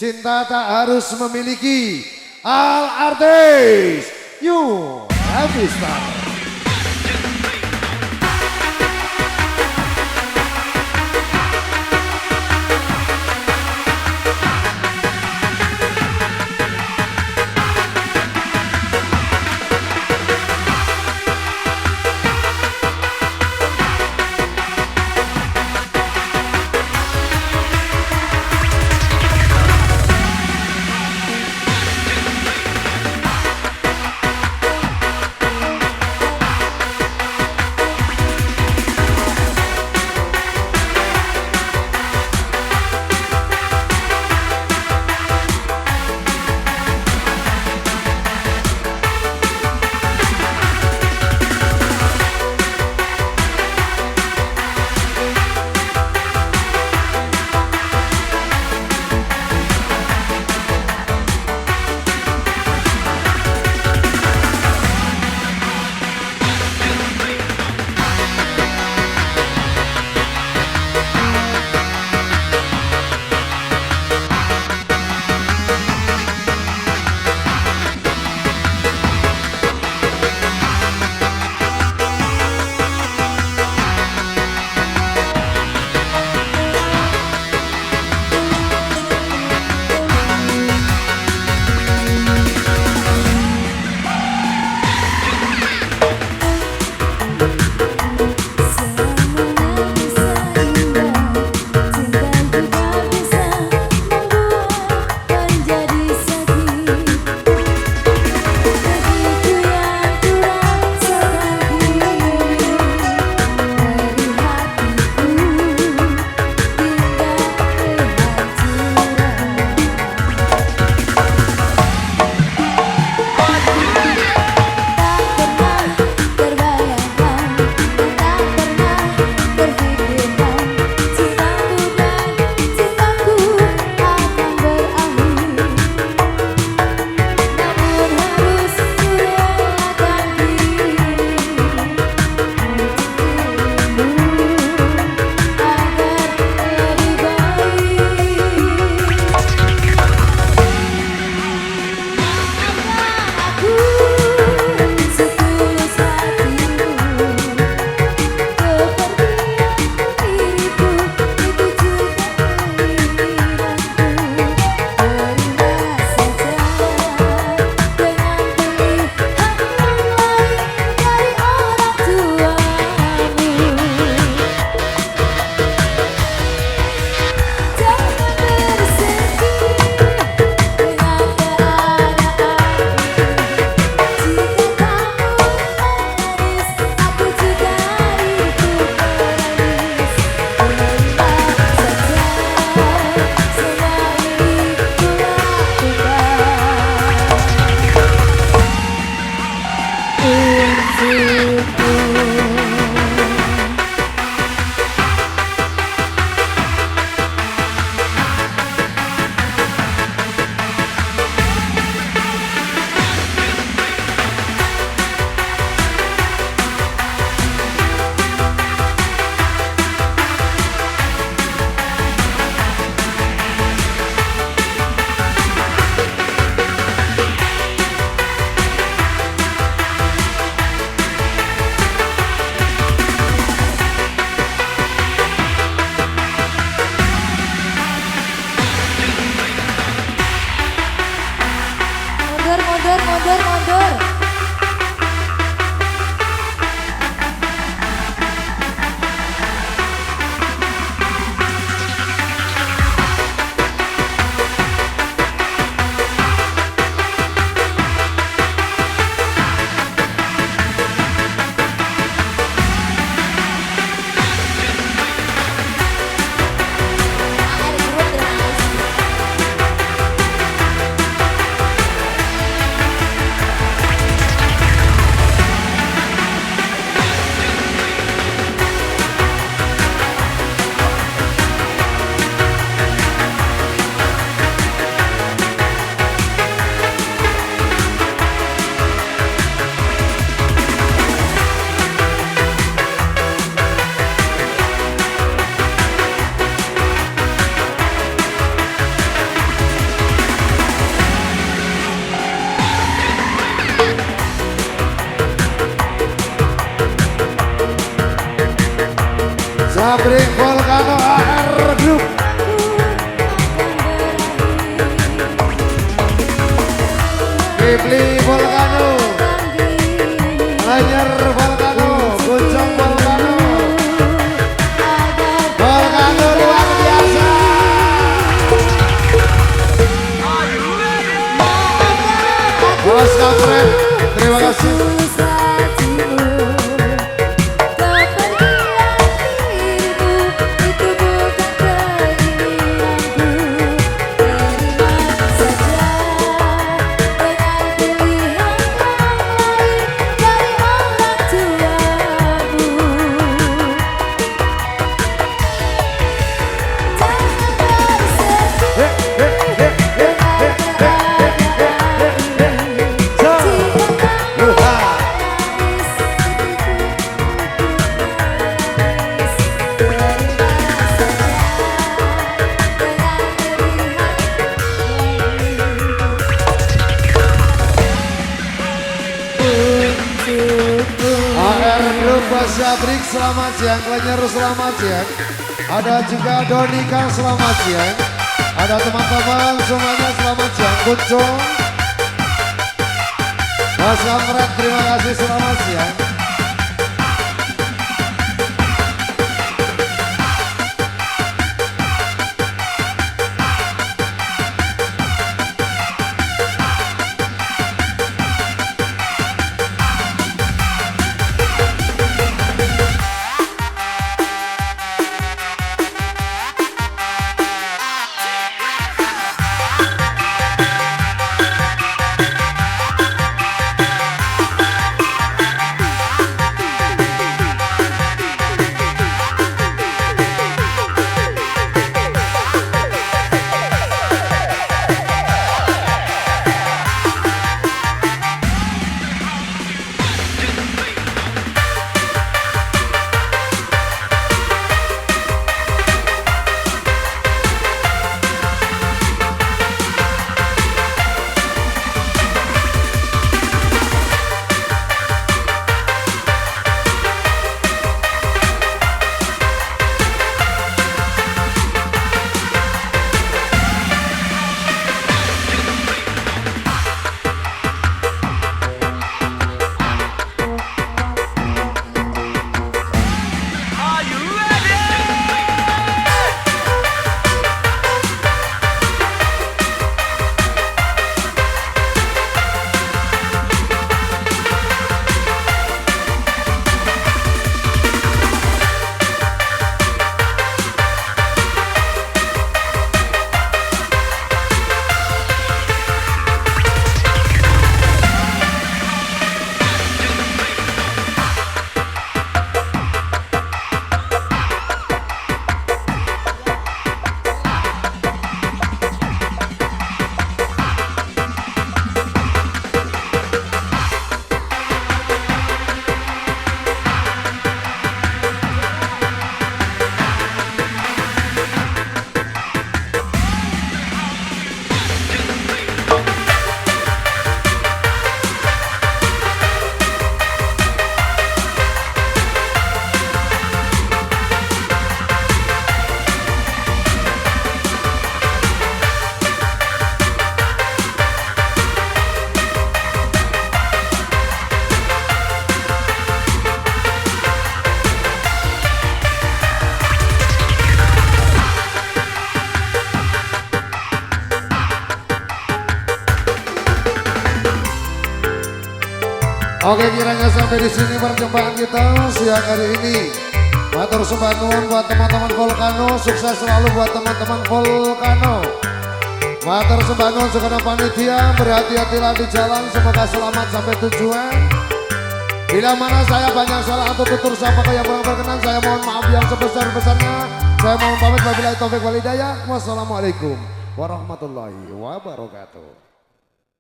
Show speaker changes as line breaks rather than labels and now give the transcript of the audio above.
Cinta tak harus memiliki. Artis, Levysstar. Pabrik Volcano Agar Group. Kipli Volcano, Lanyer Volcano, Guncang Volcano. Volcano luar biasa. Bos Kampret, terima kasih. Sabrik selamat siang, Klenyer selamat siang. Ada juga Donika selamat siang. Ada teman-teman semuanya selamat siang. Kucung, Mas Kampret terima kasih selamat siang. Oke, kiranya sampai di sini perjumpaan kita siang hari ini. Matur sembah nuwun buat teman-teman Volcano, sukses selalu buat teman-teman Volcano. Matur sembah nuwun segenap panitia, berhati-hatilah di jalan, semoga selamat sampai tujuan. Bila mana saya banyak salah atau tutur sapa yang kurang berkenan, saya mohon maaf yang sebesar-besarnya. Saya mohon pamit wabillahi taufik wal hidayah. Wassalamualaikum warahmatullahi wabarakatuh.